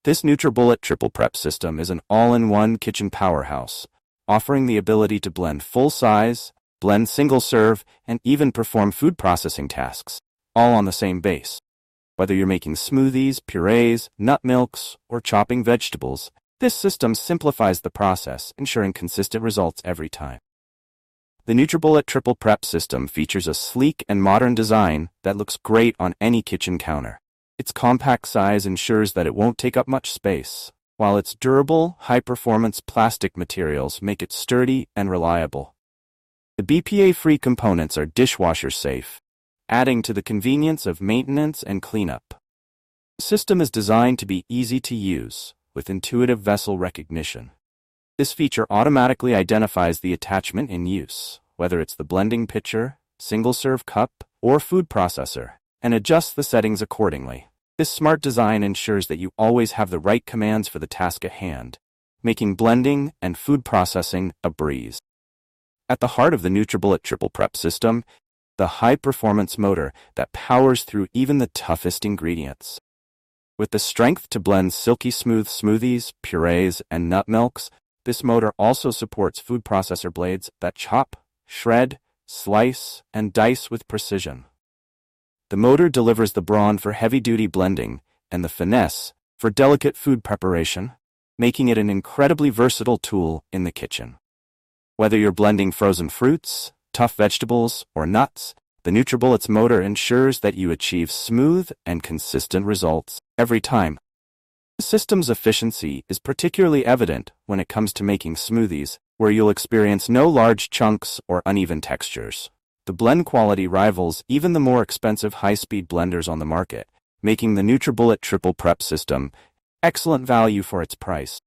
This Nutribullet Triple Prep System is an all-in-one kitchen powerhouse, offering the ability to blend full-size, blend single-serve, and even perform food processing tasks, all on the same base. Whether you're making smoothies, purées, nut milks, or chopping vegetables, this system simplifies the process, ensuring consistent results every time. The Nutribullet Triple Prep System features a sleek and modern design that looks great on any kitchen counter. Its compact size ensures that it won't take up much space, while its durable, high-performance plastic materials make it sturdy and reliable. The BPA-free components are dishwasher-safe, adding to the convenience of maintenance and cleanup. The system is designed to be easy to use, with intuitive vessel recognition. This feature automatically identifies the attachment in use, whether it's the blending pitcher, single-serve cup, or food processor, and adjusts the settings accordingly. This smart design ensures that you always have the right commands for the task at hand, making blending and food processing a breeze. At the heart of the Nutribullet Triple Prep System, the high-performance motor that powers through even the toughest ingredients. With the strength to blend silky smooth smoothies, purées, and nut milks, this motor also supports food processor blades that chop, shred, slice, and dice with precision. The motor delivers the brawn for heavy-duty blending and the finesse for delicate food preparation, making it an incredibly versatile tool in the kitchen. Whether you're blending frozen fruits, tough vegetables, or nuts, the Nutribullet's motor ensures that you achieve smooth and consistent results every time. The system's efficiency is particularly evident when it comes to making smoothies, where you'll experience no large chunks or uneven textures. The blend quality rivals even the more expensive high-speed blenders on the market, making the Nutribullet Triple Prep System excellent value for its price.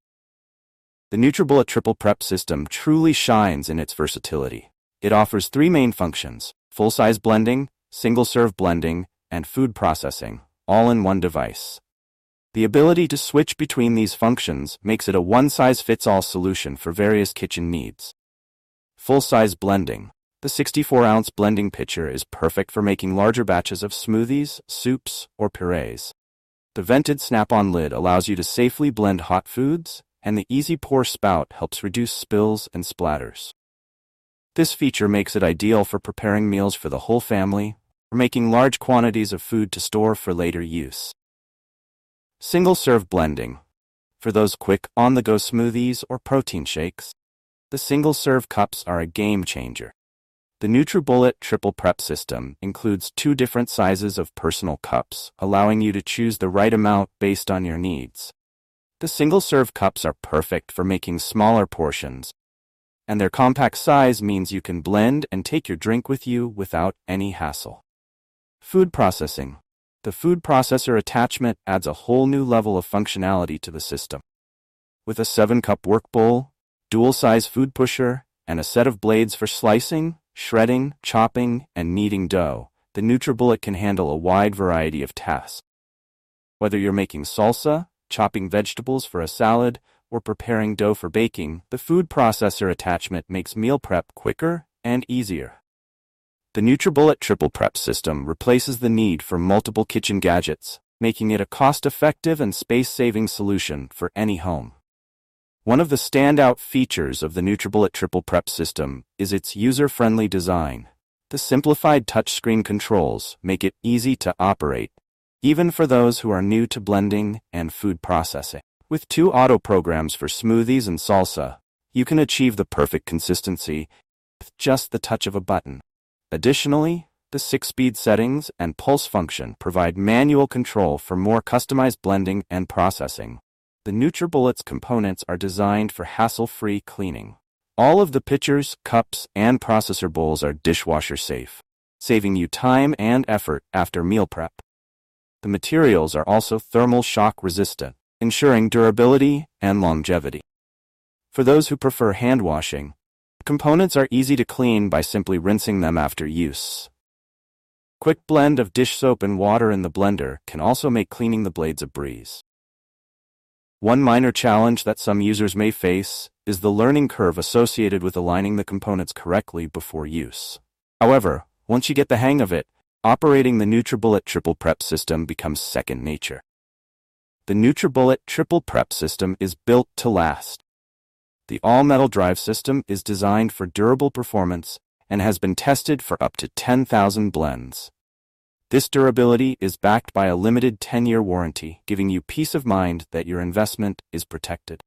The Nutribullet Triple Prep System truly shines in its versatility. It offers three main functions: full-size blending, single-serve blending, and food processing, all in one device. The ability to switch between these functions makes it a one-size-fits-all solution for various kitchen needs. Full-size blending. The 64-ounce blending pitcher is perfect for making larger batches of smoothies, soups, or purées. The vented snap-on lid allows you to safely blend hot foods, and the easy pour spout helps reduce spills and splatters. This feature makes it ideal for preparing meals for the whole family or making large quantities of food to store for later use. Single-serve blending. For those quick, on-the-go smoothies or protein shakes, the single-serve cups are a game-changer. The Nutribullet Triple Prep System includes 2 different sizes of personal cups, allowing you to choose the right amount based on your needs. The single-serve cups are perfect for making smaller portions, and their compact size means you can blend and take your drink with you without any hassle. Food processing. The food processor attachment adds a whole new level of functionality to the system. With a 7-cup work bowl, dual-size food pusher, and a set of blades for slicing, shredding, chopping, and kneading dough, the Nutribullet can handle a wide variety of tasks. Whether you're making salsa, chopping vegetables for a salad, or preparing dough for baking, the food processor attachment makes meal prep quicker and easier. The Nutribullet Triple Prep System replaces the need for multiple kitchen gadgets, making it a cost-effective and space-saving solution for any home. One of the standout features of the Nutribullet Triple Prep System is its user-friendly design. The simplified touchscreen controls make it easy to operate, even for those who are new to blending and food processing. With 2 auto programs for smoothies and salsa, you can achieve the perfect consistency with just the touch of a button. Additionally, the 6-speed settings and pulse function provide manual control for more customized blending and processing. The Nutribullet's components are designed for hassle-free cleaning. All of the pitchers, cups, and processor bowls are dishwasher-safe, saving you time and effort after meal prep. The materials are also thermal shock resistant, ensuring durability and longevity. For those who prefer hand washing, components are easy to clean by simply rinsing them after use. Quick blend of dish soap and water in the blender can also make cleaning the blades a breeze. One minor challenge that some users may face is the learning curve associated with aligning the components correctly before use. However, once you get the hang of it, operating the Nutribullet Triple Prep System becomes second nature. The Nutribullet Triple Prep System is built to last. The all-metal drive system is designed for durable performance and has been tested for up to 10,000 blends. This durability is backed by a limited 10-year warranty, giving you peace of mind that your investment is protected.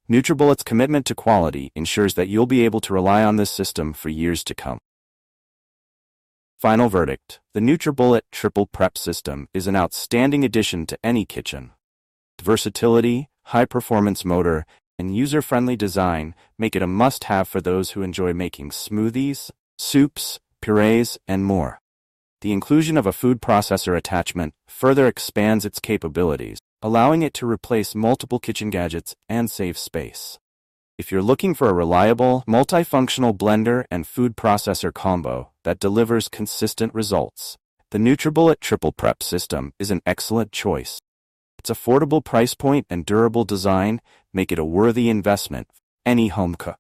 Nutribullet's commitment to quality ensures that you'll be able to rely on this system for years to come. Final verdict: the Nutribullet Triple Prep System is an outstanding addition to any kitchen. Versatility, high-performance motor, and user-friendly design make it a must-have for those who enjoy making smoothies, soups, purées, and more. The inclusion of a food processor attachment further expands its capabilities, allowing it to replace multiple kitchen gadgets and save space. If you're looking for a reliable, multifunctional blender and food processor combo that delivers consistent results, the Nutribullet Triple Prep System is an excellent choice. Its affordable price point and durable design make it a worthy investment for any home cook.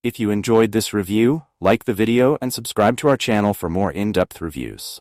If you enjoyed this review, like the video and subscribe to our channel for more in-depth reviews.